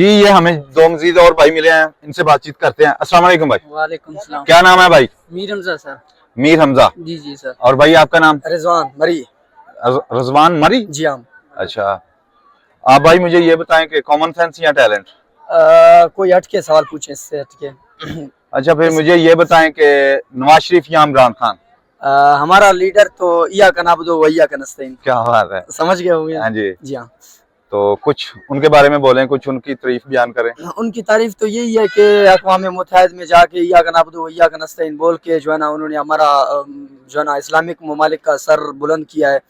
जी ये हमें दो मजीद और भाई मिले हैं, इनसे बातचीत करते हैं। अस्सलाम वालेकुम भाई। वालेकुम सलाम। क्या नाम है भाई? मीर हमजा सर। मीर हमजा। जी जी सर। और भाई आपका नाम? रिजवान मरी। रजवान मरी। जी हाँ। अच्छा, आप भाई मुझे ये बताएं कि कॉमन सेंस या टैलेंट? कोई हटके सवाल पूछे, इससे हटके। अच्छा, फिर मुझे ये बताएं कि नवाज शरीफ या इमरान खान? हमारा लीडर तो इया का नाबुदो वैया का नस्तईन। क्या बात है, समझ गए होंगे। हाँ जी। जी हाँ। तो कुछ उनके बारे में बोलें, कुछ उनकी तारीफ बयान करें। उनकी तारीफ तो यही है कि अक़वाम मुत्तहिदा में जाके इया का नाबुदो वैया का नस्तईन बोल के जो है ना, उन्होंने हमारा जो है ना इस्लामिक ममालिक का सर बुलंद किया है।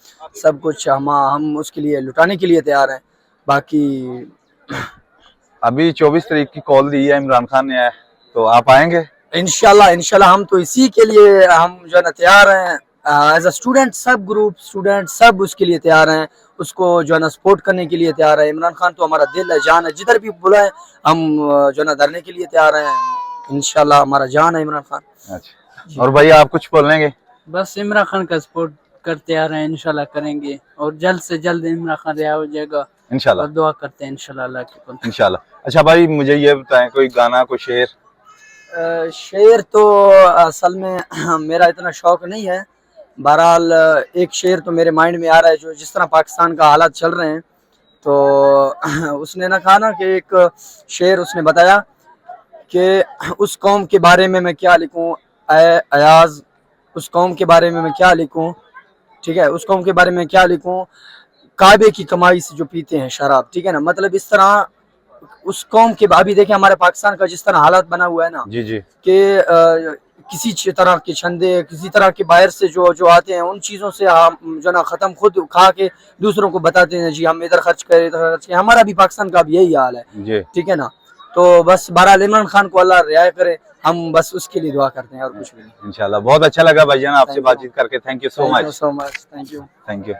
सब कुछ हम उसके लिए लुटाने के लिए तैयार हैं। बाकी अभी 24 तारीख की कॉल दी है इमरान खान ने, तो आप आएंगे? इंशाल्लाह हम तो इसी के लिए हम जो है ना तैयार हैं। एज अ स्टूडेंट, सब ग्रुप स्टूडेंट सब उसके लिए तैयार हैं, उसको जो है ना सपोर्ट करने के लिए तैयार है। इमरान खान तो हमारा दिल है, जान है, जिधर भी बुलाए हम जो है ना धरने के लिए तैयार हैं। इंशाल्लाह हमारा जान है इमरान खान। अच्छा, और भाई आप कुछ बोलेंगे? बस इमरान खान का सपोर्ट करते आ रहे हैं, इंशाल्लाह करेंगे और जल्द से जल्द इमरान खान रिहा हो जाएगा इंशाल्लाह। और दुआ करते हैं इंशाल्लाह अल्लाह की। इंशाल्लाह। अच्छा भाई मुझे ये बताएं, कोई गाना, कोई शेर? शेर तो असल में मेरा इतना शौक नहीं है। बहरहाल एक शेर तो मेरे माइंड में आ रहा है, जो जिस तरह पाकिस्तान का हालात चल रहे हैं, तो उसने ना कहा ना कि एक शेर उसने बताया कि उस कौम के बारे में मैं क्या लिखूं, अयाज, उस कौम के बारे में मैं क्या लिखूं। ठीक है, उस कौम के बारे में क्या लिखूं, काबे की कमाई से जो पीते हैं शराब। ठीक है ना, मतलब इस तरह उस कौम के अभी देखें हमारे पाकिस्तान का जिस तरह हालात बना हुआ है ना, जी जी, कि किसी तरह के छंदे, किसी तरह के बाहर से जो आते हैं, उन चीज़ों से हम जो ना ख़त्म खुद खा के दूसरों को बताते हैं जी हम इधर खर्च करें, इधर खर्च करें। हमारा भी पाकिस्तान का भी यही हाल है। ठीक है ना, तो बस बहरहाल इमरान खान को अल्लाह रियायत करे, हम बस उसके लिए दुआ करते हैं और कुछ भी नहीं। इंशाल्लाह। बहुत अच्छा लगा भाईजान आपसे बातचीत करके। Thank you so much. Thank you. Thank you.